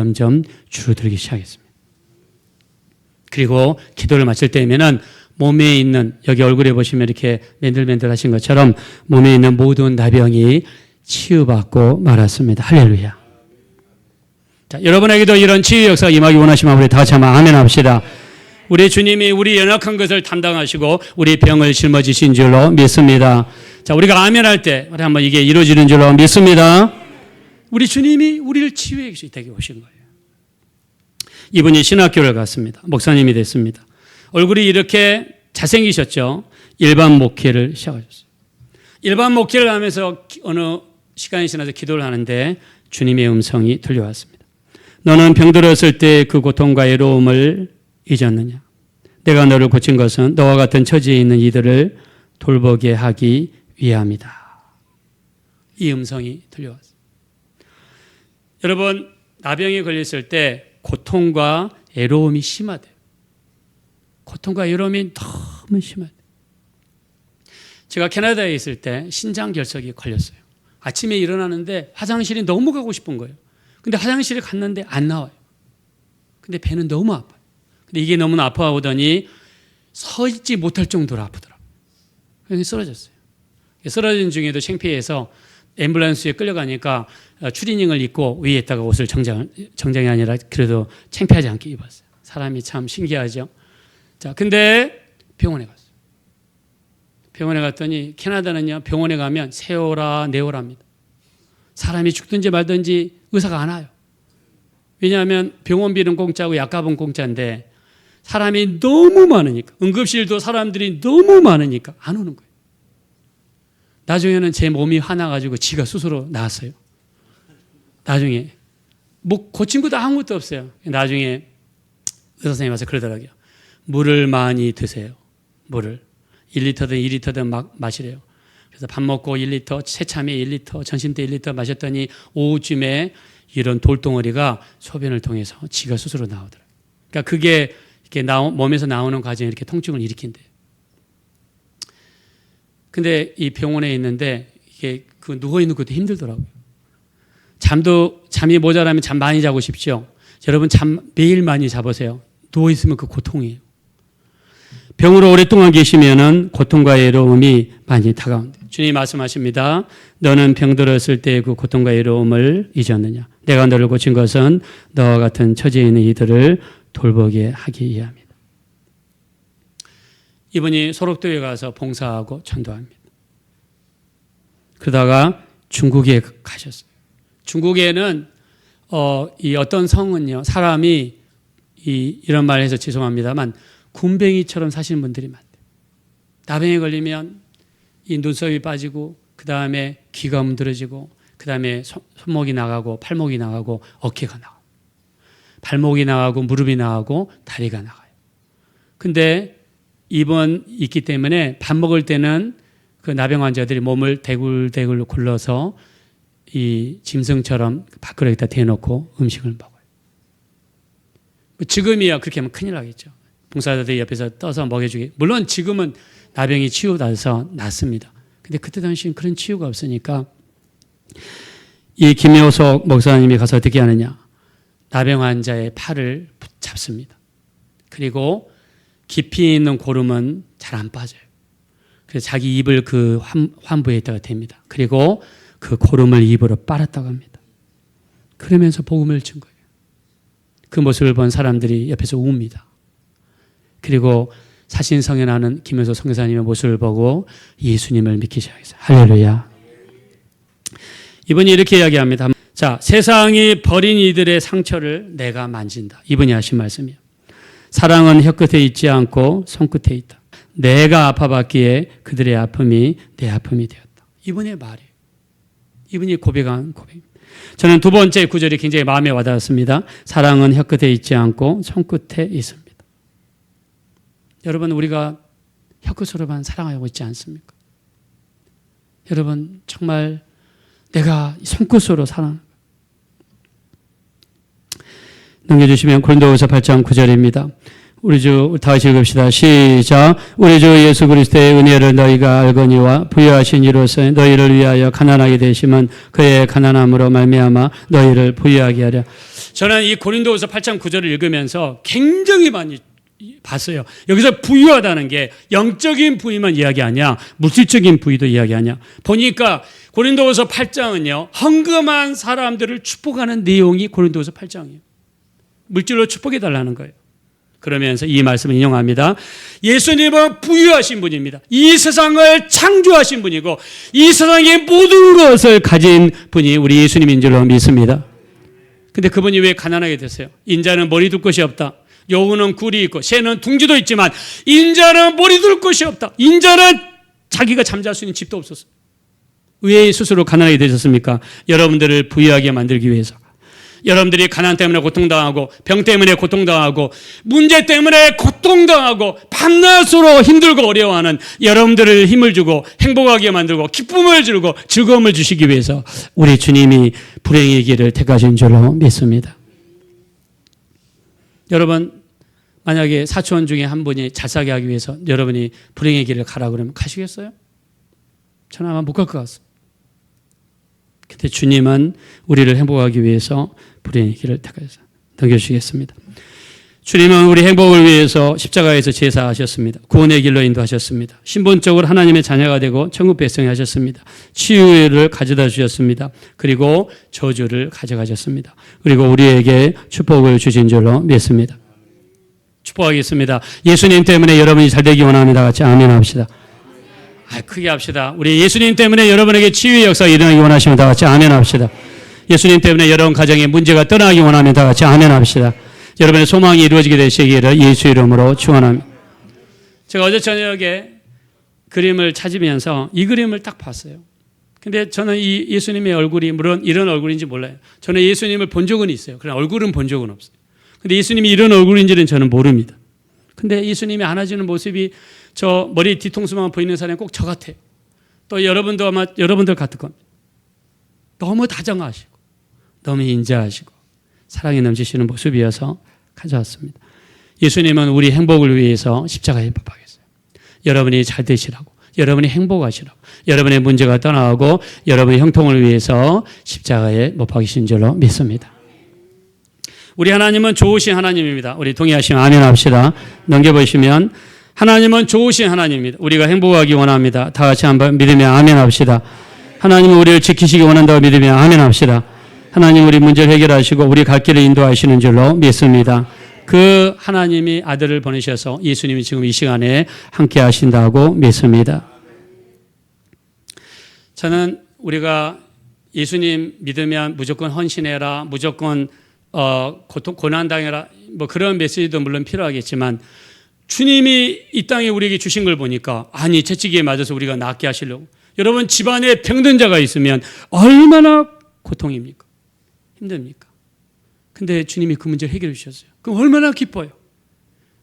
줄어들기 시작했습니다. 그리고 기도를 마칠 때면은 몸에 있는 여기 얼굴에 보시면 이렇게 맨들맨들 하신 것처럼 몸에 있는 모든 나병이 치유받고 말았습니다. 할렐루야. 자, 여러분에게도 이런 치유 역사가 임하기 원하시면 우리 다 같이 한번 아멘 합시다. 우리 주님이 우리 연약한 것을 담당하시고 우리 병을 짊어지신 줄로 믿습니다. 자, 우리가 아멘 할 때 우리 한번 이게 이루어지는 줄로 믿습니다. 우리 주님이 우리를 치유해 주시게 오신 거예요. 이분이 신학교를 갔습니다. 목사님이 됐습니다. 얼굴이 이렇게 잘생기셨죠. 일반 목회를 시작하셨어요. 일반 목회를 하면서 어느 시간이 지나서 기도를 하는데 주님의 음성이 들려왔습니다. 너는 병들었을 때 그 고통과 외로움을 잊었느냐? 내가 너를 고친 것은 너와 같은 처지에 있는 이들을 돌보게 하기 위함이다. 이 음성이 들려왔어요. 여러분, 나병에 걸렸을 때 고통과 애로움이 심하대요. 고통과 애로움이 너무 심하대요. 제가 캐나다에 있을 때 신장결석이 걸렸어요. 아침에 일어나는데 화장실이 너무 가고 싶은 거예요. 근데 화장실에 갔는데 안 나와요. 근데 배는 너무 아파요. 근데 이게 너무 아파오더니 서 있지 못할 정도로 아프더라고요. 그래서 쓰러졌어요. 쓰러진 중에도 창피해서 앰뷸런스에 끌려가니까 추리닝을 입고 위에다가 옷을 정장이 아니라 그래도 창피하지 않게 입었어요. 사람이 참 신기하죠. 자, 근데 병원에 갔어요. 병원에 갔더니 캐나다는요, 병원에 가면 세오라 네오라입니다. 사람이 죽든지 말든지 의사가 안 와요. 왜냐하면 병원비는 공짜고 약값은 공짜인데 사람이 너무 많으니까, 응급실도 사람들이 너무 많으니까 안 오는 거예요. 나중에는 제 몸이 화나가지고 지가 스스로 나왔어요. 나중에 뭐 고친 것도 아무것도 없어요. 나중에 의사 선생님이 와서 그러더라고요. 물을 많이 드세요. 물을 1리터든 2리터든 막 마시래요. 그래서 밥 먹고 1리터, 새참에 1리터, 점심 때 1리터 마셨더니 오후쯤에 이런 돌덩어리가 소변을 통해서 지가 스스로 나오더라고요. 그러니까 그게 이렇게 몸에서 나오는 과정에 이렇게 통증을 일으킨대요. 근데 이 병원에 있는데 이게 그 누워 있는 것도 힘들더라고요. 잠이 모자라면 잠 많이 자고 싶죠. 여러분 잠 매일 많이 자보세요. 누워 있으면 그 고통이에요. 병으로 오랫동안 계시면은 고통과 외로움이 많이 다가온다. 주님이 말씀하십니다. 너는 병들었을 때 그 고통과 외로움을 잊었느냐? 내가 너를 고친 것은 너와 같은 처지에 있는 이들을 돌보게 하기 위함이다. 이분이 소록도에 가서 봉사하고 전도합니다. 그러다가 중국에 가셨어요. 중국에는 이 어떤 성은요, 사람이 이런 말 해서 죄송합니다만 군뱅이처럼 사시는 분들이 많대요. 나병에 걸리면 이 눈썹이 빠지고 그 다음에 귀가 움드러지고 그 다음에 손목이 나가고 팔목이 나가고 어깨가 나가고 발목이 나가고 무릎이 나가고 다리가 나가요. 근데 입은 있기 때문에 밥 먹을 때는 그 나병 환자들이 몸을 대굴대굴 굴러서 이 짐승처럼 밥그릇에다 대놓고 음식을 먹어요. 지금이야 그렇게 하면 큰일 나겠죠. 봉사자들이 옆에서 떠서 먹여주기. 물론 지금은 나병이 치유돼서 낫습니다. 근데 그때 당시엔 그런 치유가 없으니까 이 김효석 목사님이 가서 어떻게 하느냐. 나병 환자의 팔을 잡습니다. 그리고 깊이 있는 고름은 잘 안 빠져요. 그래서 자기 입을 그 환부에다가 댑니다. 그리고 그 고름을 입으로 빨았다고 합니다. 그러면서 복음을 준 거예요. 그 모습을 본 사람들이 옆에서 웁니다. 그리고 사신성현하는 김효석 선교사님의 모습을 보고 예수님을 믿기 시작했어요. 할렐루야. 이분이 이렇게 이야기합니다. 자, 세상이 버린 이들의 상처를 내가 만진다. 이분이 하신 말씀이에요. 사랑은 혀끝에 있지 않고 손끝에 있다. 내가 아파봤기에 그들의 아픔이 내 아픔이 되었다. 이분의 말이에요. 이분이 고백한 고백입니다. 저는 두 번째 구절이 굉장히 마음에 와닿았습니다. 사랑은 혀끝에 있지 않고 손끝에 있습니다. 여러분, 우리가 혀끝으로만 사랑하고 있지 않습니까? 여러분, 정말 내가 손끝으로 사랑하는 거예요. 넘겨주시면 고린도후서 8장 9절입니다. 우리 주 다 같이 읽읍시다. 시작. 우리 주 예수 그리스도의 은혜를 너희가 알거니와 부유하신 이로써 너희를 위하여 가난하게 되심은 그의 가난함으로 말미암아 너희를 부유하게 하려. 저는 이 고린도후서 8장 9절을 읽으면서 굉장히 많이 봤어요. 여기서 부유하다는 게 영적인 부유만 이야기하냐, 물질적인 부유도 이야기하냐. 보니까 고린도후서 8장은요, 헌금한 사람들을 축복하는 내용이 고린도후서 8장이에요. 물질로 축복해 달라는 거예요. 그러면서 이 말씀을 인용합니다. 예수님은 부유하신 분입니다. 이 세상을 창조하신 분이고 이 세상의 모든 것을 가진 분이 우리 예수님인 줄로 믿습니다. 근데 그분이 왜 가난하게 됐어요? 인자는 머리 둘 것이 없다. 여우는 굴이 있고 새는 둥지도 있지만 인자는 머리 둘 것이 없다. 인자는 자기가 잠잘 수 있는 집도 없었어요. 왜 스스로 가난하게 되셨습니까? 여러분들을 부유하게 만들기 위해서. 여러분들이 가난 때문에 고통당하고 병 때문에 고통당하고 문제 때문에 고통당하고 밤낮으로 힘들고 어려워하는 여러분들을 힘을 주고 행복하게 만들고 기쁨을 주고 즐거움을 주시기 위해서 우리 주님이 불행의 길을 택하신 줄로 믿습니다. 여러분 만약에 사촌 중에 한 분이 잘 살게 하기 위해서 여러분이 불행의 길을 가라 그러면 가시겠어요? 저는 아마 못 갈 것 같습니다. 근데 주님은 우리를 행복하기 위해서 불행의 길을 택하셔서 넘겨주시겠습니다. 주님은 우리 행복을 위해서 십자가에서 제사하셨습니다. 구원의 길로 인도하셨습니다. 신분적으로 하나님의 자녀가 되고 천국 백성이 하셨습니다. 치유를 가져다 주셨습니다. 그리고 저주를 가져가셨습니다. 그리고 우리에게 축복을 주신 줄로 믿습니다. 축복하겠습니다. 예수님 때문에 여러분이 잘 되기 원합니다. 같이 아멘 합시다. 크게 합시다. 우리 예수님 때문에 여러분에게 치유의 역사가 일어나기 원하시면 다 같이 아멘 합시다. 예수님 때문에 여러분 가정의 문제가 떠나기 원하면 다 같이 아멘 합시다. 여러분의 소망이 이루어지게 되시기를 예수 이름으로 축원합니다. 제가 어제 저녁에 그림을 찾으면서 이 그림을 딱 봤어요. 근데 저는 이 예수님의 얼굴이 물론 이런 얼굴인지 몰라요. 저는 예수님을 본 적은 있어요. 그러나 얼굴은 본 적은 없어요. 근데 예수님이 이런 얼굴인지는 저는 모릅니다. 근데 예수님이 안아주는 모습이 저 머리 뒤통수만 보이는 사람이 꼭 저 같아요. 또 여러분도 아마 여러분들 같을 겁니다. 너무 다정하시고 너무 인자하시고 사랑이 넘치시는 모습이어서 가져왔습니다. 예수님은 우리 행복을 위해서 십자가에 못 박혔어요. 여러분이 잘 되시라고, 여러분이 행복하시라고, 여러분의 문제가 떠나가고 여러분의 형통을 위해서 십자가에 못 박히신 줄로 믿습니다. 우리 하나님은 좋으신 하나님입니다. 우리 동의하시면 아멘 합시다. 넘겨보시면 하나님은 좋으신 하나님입니다. 우리가 행복하기 원합니다. 다 같이 한번 믿으며 아멘 합시다. 하나님은 우리를 지키시기 원한다고 믿으며 아멘 합시다. 하나님 우리 문제를 해결하시고 우리 갈 길을 인도하시는 줄로 믿습니다. 그 하나님이 아들을 보내셔서 예수님이 지금 이 시간에 함께 하신다고 믿습니다. 저는 우리가 예수님 믿으면 무조건 헌신해라, 무조건 고난당해라, 뭐 그런 메시지도 물론 필요하겠지만 주님이 이 땅에 우리에게 주신 걸 보니까 아니 채찍에 맞아서 우리가 낫게 하시려고. 여러분 집안에 병든 자가 있으면 얼마나 고통입니까? 힘듭니까? 근데 주님이 그 문제를 해결해 주셨어요. 그럼 얼마나 기뻐요?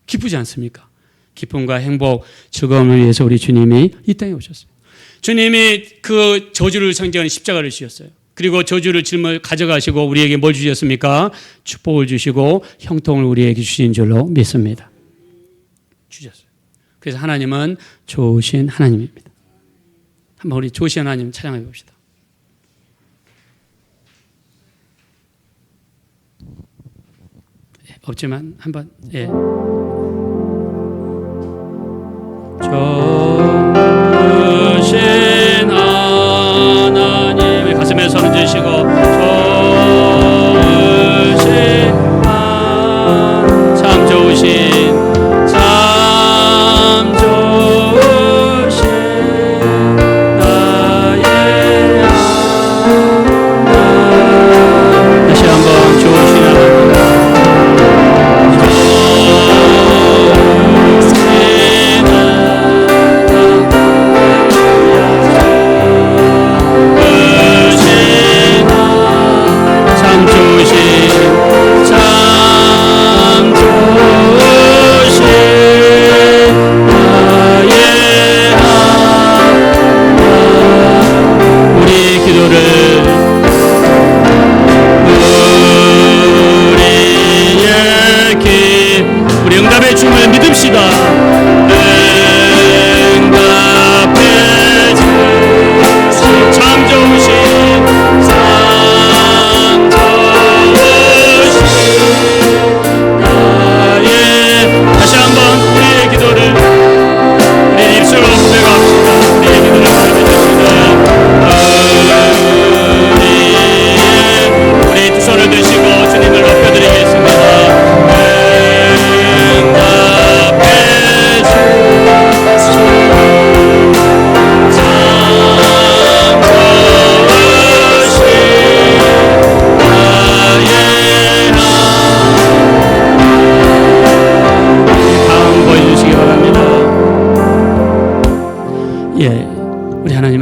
기쁘지 않습니까? 기쁨과 행복, 즐거움을 위해서 우리 주님이 이 땅에 오셨어요. 주님이 그 저주를 상징하는 십자가를 지었어요. 그리고 저주를 짊어 가져가시고 우리에게 뭘 주셨습니까? 축복을 주시고 형통을 우리에게 주신 줄로 믿습니다. 주셨어요. 그래서 하나님은 좋으신 하나님입니다. 한번 우리 좋으신 하나님 찬양해 봅시다. 없지만 한번 좋으신 하나님 가슴에 손을 주시고 좋으신 하나님 참 좋으신 나의 하나님 다시 한번 좋으신 하나님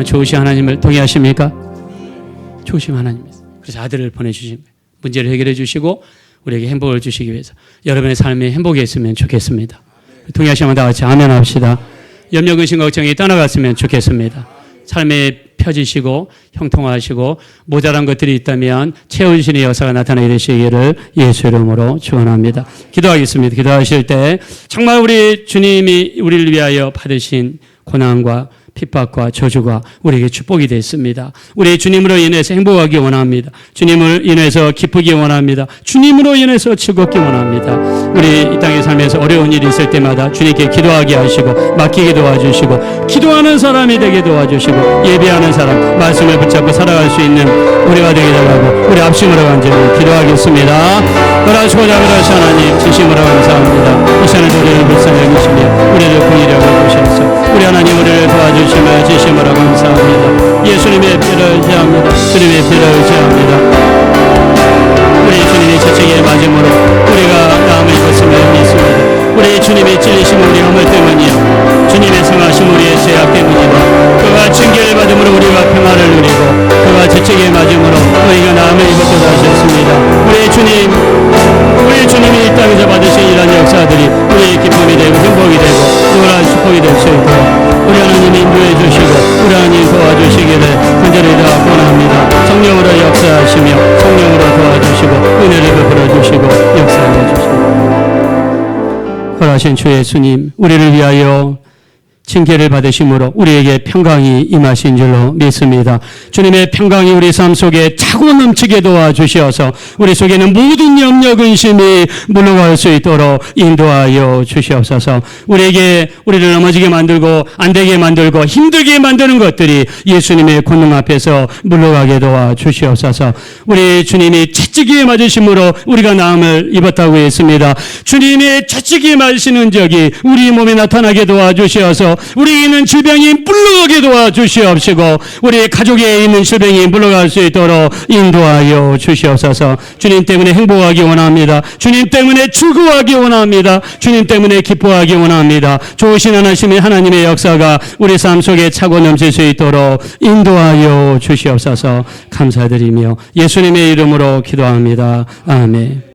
좋으신 하나님을 동의하십니까? 좋으신 하나님입니다. 그래서 아들을 보내주신 거예요. 문제를 해결해 주시고 우리에게 행복을 주시기 위해서 여러분의 삶이 행복했으면 좋겠습니다. 동의하시면 다 같이 아멘 합시다. 염려 근심 걱정이 떠나갔으면 좋겠습니다. 삶의 펴주시고 형통하시고 모자란 것들이 있다면 채우시는 역사가 나타나게 되시기를 예수 이름으로 축원합니다. 기도하겠습니다. 기도하실 때 정말 우리 주님이 우리를 위하여 받으신 고난과 핍박과 저주가 우리에게 축복이 됐습니다. 우리 주님으로 인해서 행복하기 원합니다. 주님을 인해서 기쁘기 원합니다. 주님으로 인해서 즐겁기 원합니다. 우리 이 땅의 삶에서 어려운 일이 있을 때마다 주님께 기도하게 하시고 맡기게 도와주시고 기도하는 사람이 되게 도와주시고 예배하는 사람 말씀을 붙잡고 살아갈 수 있는 우리가 되게 달라고 우리 앞심으로 간절히 기도하겠습니다. 그러시고 자비로우신 하나님 진심으로 감사합니다. 이 시간에도 우리를 불쌍히 여기시며 우리를 긍휼히 여겨주셔서 우리 하나님 우리를 도와주시며 진심으로 감사합니다. 예수님의 피를 의지합니다. 주님의 피를 의지합니다. 우리 주님의 저쪽에 맞음으로 우리가 나음을 입었음을 믿습니다. 우리 주님의 찔리심 우리 허물 때문이요 주님의 성하심 우리의 죄악 때문이다. 그가 징계를 받음으로 우리가 평화를 누리고 그가 저쪽에 맞음으로 우리가 나음을 입었다 하셨습니다. 우리 주님이 이 땅에서 받으신 이런 역사들이 우리의 기쁨이 되고 행복이 되고 또한 축복이 될 수 있도록 우리 하나님 인도해 주시고 우리 하나님 도와주시기를 간절히 원합니다. 성령으로 역사하시며 성령으로 도와주시고 은혜를 베풀어 주시고 역사해 주시고 허락하신 주 예수님 우리를 위하여 징계를 받으심으로 우리에게 평강이 임하신 줄로 믿습니다. 주님의 평강이 우리 삶 속에 차고 넘치게 도와주시어서 우리 속에는 모든 염려 근심이 물러갈 수 있도록 인도하여 주시옵소서. 우리를 넘어지게 만들고 안 되게 만들고 힘들게 만드는 것들이 예수님의 권능 앞에서 물러가게 도와주시옵소서. 우리 주님이 채찍에 맞으심으로 우리가 나음을 입었다고 했습니다. 주님의 채찍에 맞으시는 적이 우리 몸에 나타나게 도와주시어서 우리에 있는 질병이 물러가게 도와주시옵시고 우리 가족에 있는 질병이 물러갈 수 있도록 인도하여 주시옵소서. 주님 때문에 행복하기 원합니다. 주님 때문에 즐거워하기 원합니다. 주님 때문에 기뻐하기 원합니다. 좋으신 하나님의 역사가 우리 삶 속에 차고 넘칠 수 있도록 인도하여 주시옵소서. 감사드리며 예수님의 이름으로 기도합니다. 아멘.